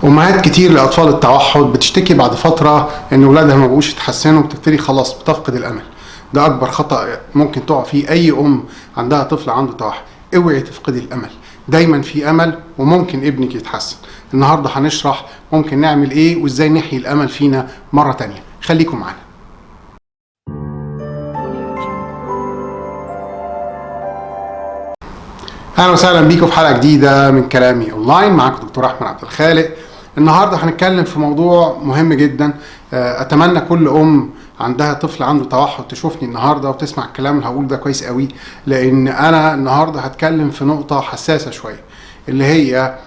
أمهات كتير لأطفال التوحد بتشتكي بعد فترة إن ولادها ما بقوش يتحسنوا وبتبتدي خلاص بتفقد الأمل. ده أكبر خطأ ممكن تقع فيه أي أم عندها طفل عنده توحد. اوعي تفقدي الأمل، دايما في أمل وممكن ابنك يتحسن. النهاردة هنشرح ممكن نعمل إيه وإزاي نحيي الأمل فينا مرة تانية. خليكم معانا. اهلا وسهلا بيكم في حلقه جديده من كلامي اونلاين. معاكم دكتور احمد عبد الخالق. النهارده هنتكلم في موضوع مهم جدا. اتمنى كل ام عندها طفل عنده توحد تشوفني النهارده وتسمع الكلام اللي هقوله ده كويس قوي، لان انا النهارده هتكلم في نقطه حساسه شويه، اللي هي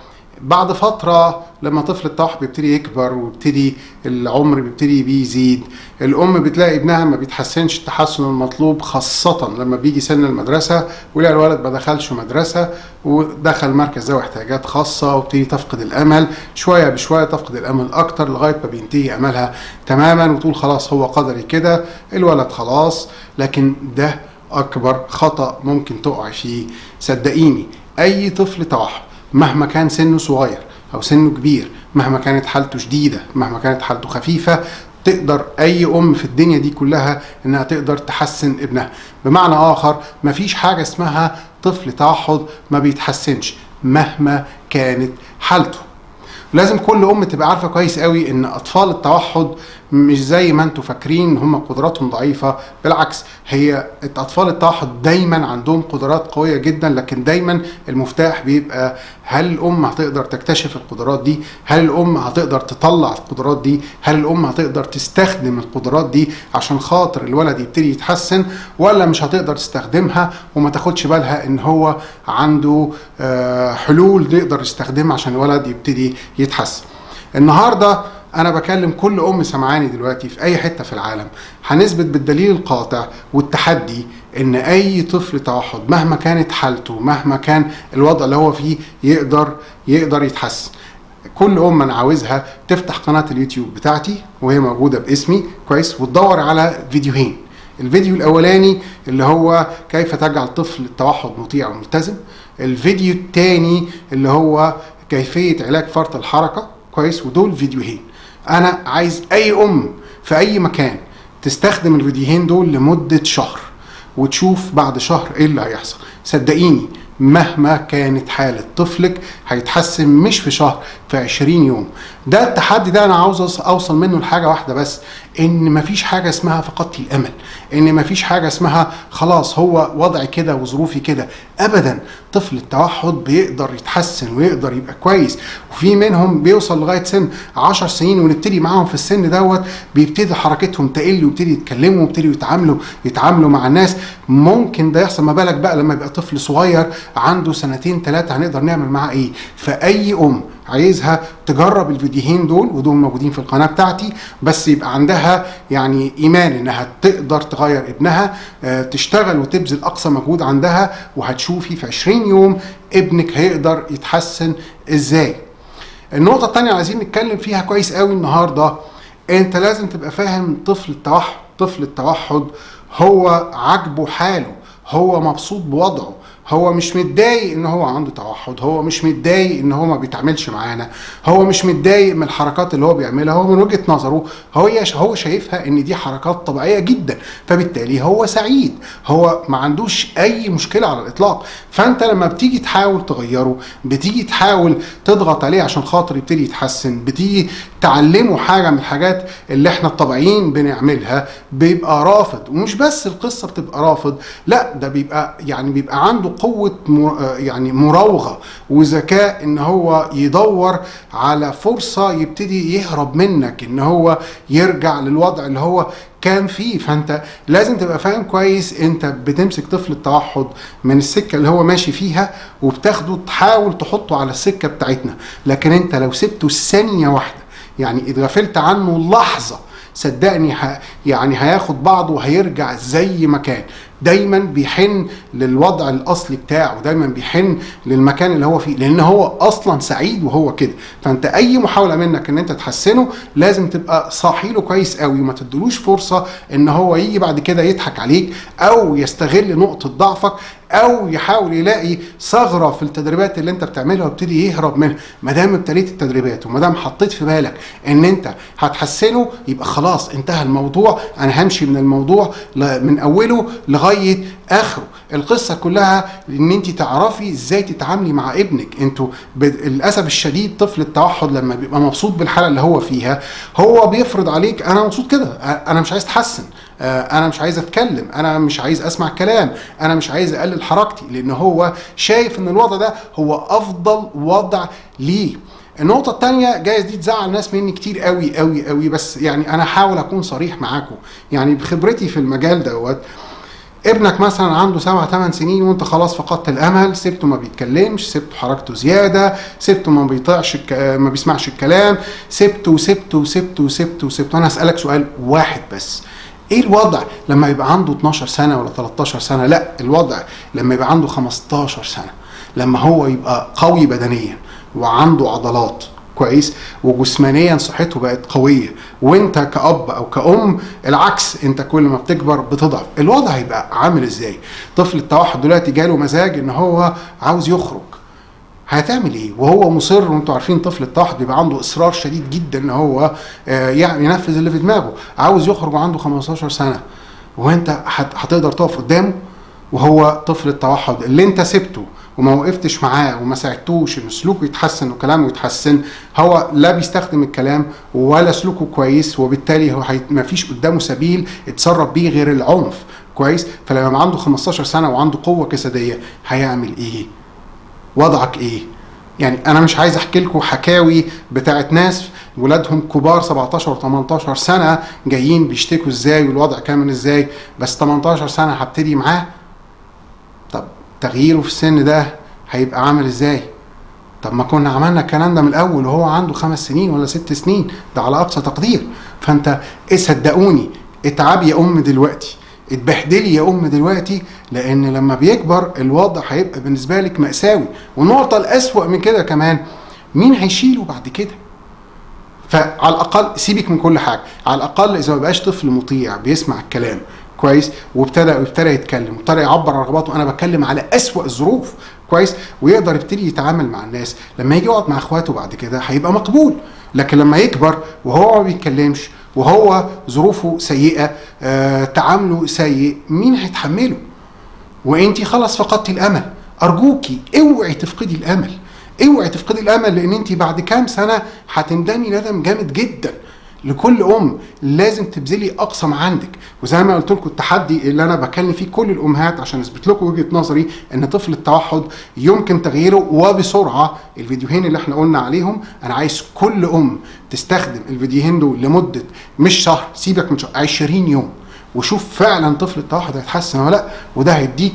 بعد فترة لما طفل التوحد بيبتدي يكبر ويبتدي العمر بيبتدي بيزيد، الأم بتلاقي ابنها ما بيتحسنش التحسن المطلوب، خاصة لما بيجي سن المدرسة ويلاقي الولد ما دخلش مدرسة ودخل مركز ذوي احتياجات خاصة وبتدي تفقد الأمل شوية بشوية، تفقد الأمل أكتر لغاية ما بينتهي أملها تماما وتقول خلاص هو قدري كده الولد خلاص. لكن ده أكبر خطأ ممكن تقع فيه. صدقيني أي طفل توحد مهما كان سنه صغير او سنه كبير، مهما كانت حالته شديدة، مهما كانت حالته خفيفة، تقدر اي ام في الدنيا دي كلها انها تقدر تحسن ابنها. بمعنى اخر مفيش حاجة اسمها طفل توحد ما بيتحسنش مهما كانت حالته. لازم كل ام تبقى عارفه كويس قوي ان اطفال التوحد مش زي ما انتم فاكرين هم قدراتهم ضعيفه، بالعكس هي اطفال التوحد دايما عندهم قدرات قويه جدا، لكن دايما المفتاح بيبقى هل الام هتقدر تكتشف القدرات دي؟ هل الام هتقدر تطلع القدرات دي؟ هل الام هتقدر تستخدم القدرات دي عشان خاطر الولد يبتدي يتحسن، ولا مش هتقدر تستخدمها وما تاخدش بالها ان هو عنده حلول يقدر يستخدمها عشان الولد يبتدي يتحسن؟ النهارده انا بكلم كل ام سمعاني دلوقتي في اي حته في العالم، هنثبت بالدليل القاطع والتحدي ان اي طفل توحد مهما كانت حالته، مهما كان الوضع اللي هو فيه، يقدر يتحسن. كل ام انا عاوزها تفتح قناه اليوتيوب بتاعتي وهي موجوده باسمي كويس، وتدور على فيديوهين. الفيديو الاولاني اللي هو كيف تجعل طفل التوحد مطيع وملتزم، الفيديو الثاني اللي هو كيفيه علاج فرط الحركه كويس. ودول فيديوهين انا عايز اي ام في اي مكان تستخدم الفيديوهين دول لمدة شهر وتشوف بعد شهر ايه اللي هيحصل. صدقيني مهما كانت حالة طفلك هيتحسن مش في شهر، في 20 يوم. ده التحدي ده انا عاوز اوصل منه لحاجة واحدة بس، ان مفيش حاجة اسمها فقدت الامل، ان مفيش حاجة اسمها خلاص هو وضعي كده وظروفي كده. ابدا، طفل التوحد بيقدر يتحسن ويقدر يبقى كويس، وفي منهم بيوصل لغاية سن 10 سنين ونبتدي معاهم في السن دوت بيبتدي حركتهم تقل ويبتدي يتكلموا ويبتدي يتعاملوا مع الناس. ممكن ده يحصل، ما بالك بقى لما يبقى طفل صغير عنده 2 3 هنقدر نعمل معاه ايه؟ فاي ام عايزها تجرب الفيديوهين دول، ودول موجودين في القناة بتاعتي، بس يبقى عندها يعني ايمان انها تقدر تغير ابنها، تشتغل وتبذل اقصى مجهود عندها، وهتشوفي في 20 يوم ابنك هيقدر يتحسن ازاي. النقطة التانية عايزين نتكلم فيها كويس قوي النهاردة. انت لازم تبقى فاهم طفل التوحد هو عاجبه حاله، هو مبسوط بوضعه، هو مش متضايق ان هو عنده توحد، هو مش متضايق ان هو ما بيتعاملش معانا، هو مش متضايق من الحركات اللي هو بيعملها. هو من وجهة نظره هو شايفها ان دي حركات طبيعية جدا، فبالتالي هو سعيد، هو ما عندوش اي مشكلة على الاطلاق. فانت لما بتيجي تحاول تغيره، بتيجي تحاول تضغط عليه عشان خاطر يبتدي يتحسن، بتيجي تعلمه حاجة من الحاجات اللي احنا الطبيعيين بنعملها، بيبقى رافض. ومش بس القصة بتبقى رافض، لا ده بيبقى عنده قوة يعني مراوغة وذكاء ان هو يدور على فرصة يبتدي يهرب منك، ان هو يرجع للوضع اللي هو كان فيه. فانت لازم تبقى فاهم كويس انت بتمسك طفل التوحد من السكة اللي هو ماشي فيها وبتاخده تحاول تحطه على السكة بتاعتنا. لكن انت لو سبته ثانية واحدة، يعني اتغفلت عنه لحظة، صدقني هياخد بعضه وهيرجع زي ما كان. دايما بيحن للوضع الاصلي بتاعه، دايما بيحن للمكان اللي هو فيه، لان هو اصلا سعيد وهو كده. فانت اي محاوله منك ان انت تحسنه لازم تبقى صاحي له كويس قوي، وما تدلوش فرصه ان هو يجي بعد كده يضحك عليك او يستغل نقطه ضعفك او يحاول يلاقي ثغره في التدريبات اللي انت بتعملها ويبتدي يهرب منها. ما دام ابتديت التدريبات وما دام حطيت في بالك ان انت هتحسنه، يبقى خلاص انتهى الموضوع. انا همشي من الموضوع من اوله لغايه اخره. القصه كلها ان انت تعرفي ازاي تتعاملي مع ابنك. انتوا للاسف الشديد طفل التوحد لما بيبقى مبسوط بالحاله اللي هو فيها، هو بيفرض عليك انا مبسوط كده، انا مش عايز اتحسن، انا مش عايز اتكلم، انا مش عايز اسمع كلام، انا مش عايز اقلل حركتي، لان هو شايف ان الوضع ده هو افضل وضع ليه. النقطة التانية جايز دي تزعل ناس مني كتير قوي قوي قوي، بس يعني انا حاول اكون صريح معاكم. يعني بخبرتي في المجال دوت، ابنك مثلا عنده 7-8 سنين وانت خلاص فقدت الامل، سبته ما بيتكلمش، سبته حركته زياده، سبته ما بيطيعش ما بيسمعش الكلام، سبته. انا هسألك سؤال واحد بس، ايه الوضع لما يبقى عنده 12 سنه ولا 13 سنه؟ لا، الوضع لما يبقى عنده 15 سنه، لما هو يبقى قوي بدنيا وعنده عضلات كويس وجسمانيا صحته بقت قويه، وانت كأب او كأم العكس، انت كل ما بتكبر بتضعف، الوضع هيبقى عامل ازاي؟ طفل التوحد دلوقتي جاله مزاج ان هو عاوز يخرج، هتعمل ايه وهو مصر؟ وانتوا عارفين طفل التوحد بيبقى عنده اصرار شديد جدا ان هو يعني ينفذ اللي في دماغه، عاوز يخرج وعنده 15 سنه، وانت هتقدر تقف قدامه؟ وهو طفل التوحد اللي انت سبته وما وقفتش معاه وما ساعدتوش ان سلوكه يتحسن وكلامه يتحسن، هو لا بيستخدم الكلام ولا سلوكه كويس، وبالتالي هو ما فيش قدامه سبيل يتصرف بيه غير العنف كويس. فلما عنده 15 سنه وعنده قوه جسديه هيعمل ايه؟ وضعك ايه؟ يعني انا مش عايز احكي لكم حكاوي بتاعت ناس ولادهم كبار 17 و18 سنه جايين بيشتكوا ازاي والوضع كامل ازاي، بس 18 سنه هبتدي معاه، طب تغييره في السن ده هيبقى عامل ازاي؟ طب ما كنا عملنا الكلام ده من الاول وهو عنده 5 سنين ولا 6 سنين، ده على اقصى تقدير. فانت صدقوني، اتعبي يا ام دلوقتي، اتبهدلي يا ام دلوقتي، لان لما بيكبر الوضع هيبقى بالنسبه لك مأساوي. والنقطه الاسوأ من كده كمان، مين هيشيله بعد كده؟ فعلى الاقل سيبك من كل حاجه، على الاقل اذا ما بقاش طفل مطيع بيسمع الكلام كويس وابتدى يتكلم وابتدى يعبر عن رغباته، انا بتكلم على اسوأ الظروف كويس، ويقدر يبتدي يتعامل مع الناس، لما يجي يقعد مع اخواته بعد كده هيبقى مقبول. لكن لما يكبر وهو ما بيتكلمش وهو ظروفه سيئه، تعامله سيء، مين هيتحمله؟ وانتي خلاص فقدتي الامل. ارجوكي اوعي تفقدي الامل، اوعي تفقدي الامل، لان انتي بعد كام سنه هتندمي ندم جامد جدا. لكل ام لازم تبذلي اقصى ما عندك، وزي ما قلت لكم التحدي اللي انا بكلم فيه كل الامهات عشان اثبت لكم وجهه نظري ان طفل التوحد يمكن تغييره وبسرعه. الفيديوهين اللي احنا قلنا عليهم انا عايز كل ام تستخدم الفيديوهين دول لمده مش شهر، سيبك من شهر، 20 يوم، وشوف فعلا طفل التوحد هيتحسن ولا لا. وده هيديك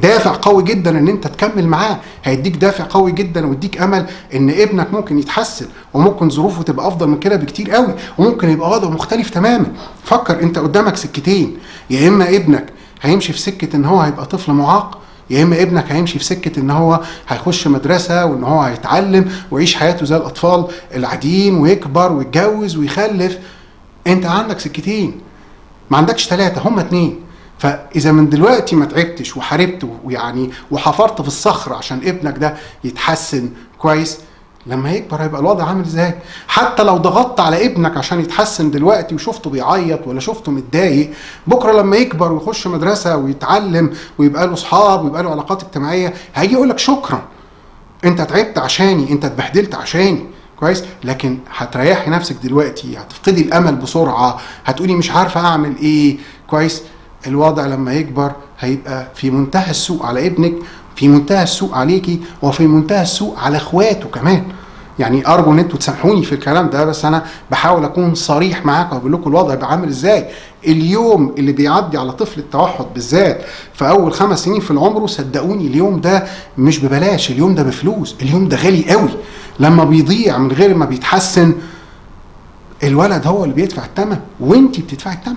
دافع قوي جدا ان انت تكمل معاه، هيديك دافع قوي جدا ويديك امل ان ابنك ممكن يتحسن، وممكن ظروفه تبقى افضل من كده بكتير قوي، وممكن يبقى وضعه مختلف تماما. فكر انت قدامك سكتين، يا اما ابنك هيمشي في سكه ان هو هيبقى طفل معاق، يا اما ابنك هيمشي في سكه ان هو هيخش مدرسه وان هو هيتعلم ويعيش حياته زي الاطفال العاديين ويكبر ويتجوز ويخلف. انت عندك سكتين، ما عندكش 3، هم 2. فاذا من دلوقتي ما تعبتش وحاربت ويعني وحفرت في الصخر عشان ابنك ده يتحسن كويس، لما يكبر هيبقى الوضع عامل ازاي؟ حتى لو ضغطت على ابنك عشان يتحسن دلوقتي وشفته بيعيط ولا شفته متضايق، بكره لما يكبر ويخش مدرسه ويتعلم ويبقى له اصحاب ويبقى له علاقات اجتماعيه، هيجي يقول لك شكرا، انت تعبت عشاني، انت اتبهدلت عشاني كويس. لكن هتريحي نفسك دلوقتي، هتفقدي الامل بسرعه، هتقولي مش عارفه اعمل ايه كويس. الوضع لما يكبر هيبقى في منتهى السوء على ابنك، في منتهى السوء عليكي، وفي منتهى السوء على اخواته كمان. يعني ارجو ان انتوا تسامحوني في الكلام ده، بس انا بحاول اكون صريح معاكم وبقول لكم الوضع يبقى عامل ازاي. اليوم اللي بيعدي على طفل التوحد بالذات في اول 5 سنين في عمره، صدقوني اليوم ده مش ببلاش، اليوم ده بفلوس، اليوم ده غالي قوي. لما بيضيع من غير ما بيتحسن، الولد هو اللي بيدفع الثمن وانتي بتدفعي الثمن.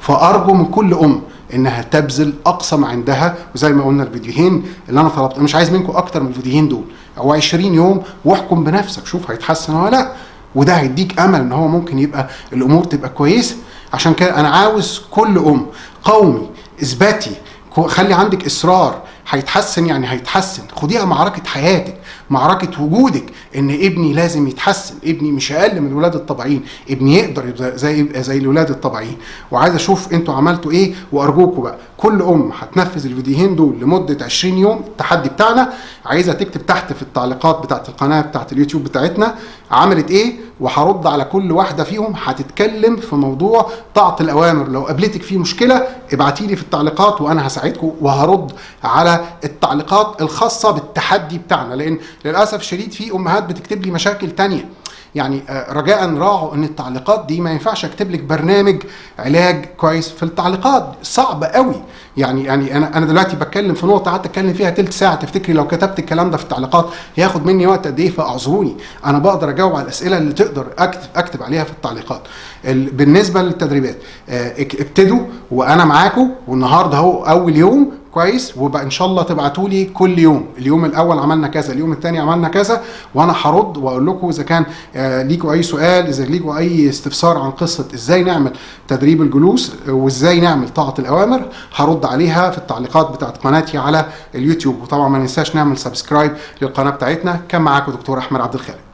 فارجو من كل ام انها تبذل اقصى ما عندها. وزي ما قلنا الفيديوهين اللي انا طلبت، مش عايز منكم اكتر من الفيديوهين دول او 20 يوم، واحكم بنفسك شوف هيتحسن ولا لا، وده هيديك امل ان هو ممكن يبقى الامور تبقى كويسه. عشان كده انا عاوز كل قومي اثباتي، خلي عندك اصرار، هيتحسن يعني هيتحسن، خديها معركه حياتك، معركه وجودك، ان ابني لازم يتحسن، ابني مش اقل من الولاد الطبيعيين، ابني يقدر يبقى زي الولاد الطبيعيين. وعايز اشوف انتوا عملتوا ايه، وارجوكم بقى كل هتنفذ الفيديوهين دول لمده 20 يوم. التحدي بتاعنا عايزه تكتب تحت في التعليقات بتاعت القناه بتاعت اليوتيوب بتاعتنا عملت ايه، وهرد على كل واحده فيهم. هتتكلم في موضوع طاعه الاوامر، لو قابلتك فيه مشكله ابعتي لي في التعليقات وانا هساعدكم وهرد على التعليقات الخاصه بالتحدي بتاعنا، لان للاسف الشديد في امهات بتكتب لي مشاكل تانية. يعني رجاء راعوا ان التعليقات دي ما ينفعش اكتب لك برنامج علاج كويس في التعليقات، صعب قوي. يعني انا دلوقتي بتكلم في نقطه قعدت اتكلم فيها تلت ساعه، تفتكري لو كتبت الكلام ده في التعليقات هياخد مني وقت قد ايه؟ فاعذروني، انا بقدر اجاوب على الاسئله اللي تقدر اكتب عليها في التعليقات. بالنسبه للتدريبات ابتدوا وانا معاكم، والنهارده اهو اول يوم كويس، وبقى ان شاء الله تبعتوا لي كل يوم، اليوم الاول عملنا كذا، اليوم الثاني عملنا كذا، وانا هرد واقول لكم اذا كان ليكوا اي سؤال، اذا ليكوا اي استفسار عن قصه ازاي نعمل تدريب الجلوس وازاي نعمل طاعه الاوامر، هرد عليها في التعليقات بتاعت قناتي على اليوتيوب. وطبعا ما ننساش نعمل سبسكرايب للقناه بتاعتنا. كان معاكم دكتور احمد عبد الخالق.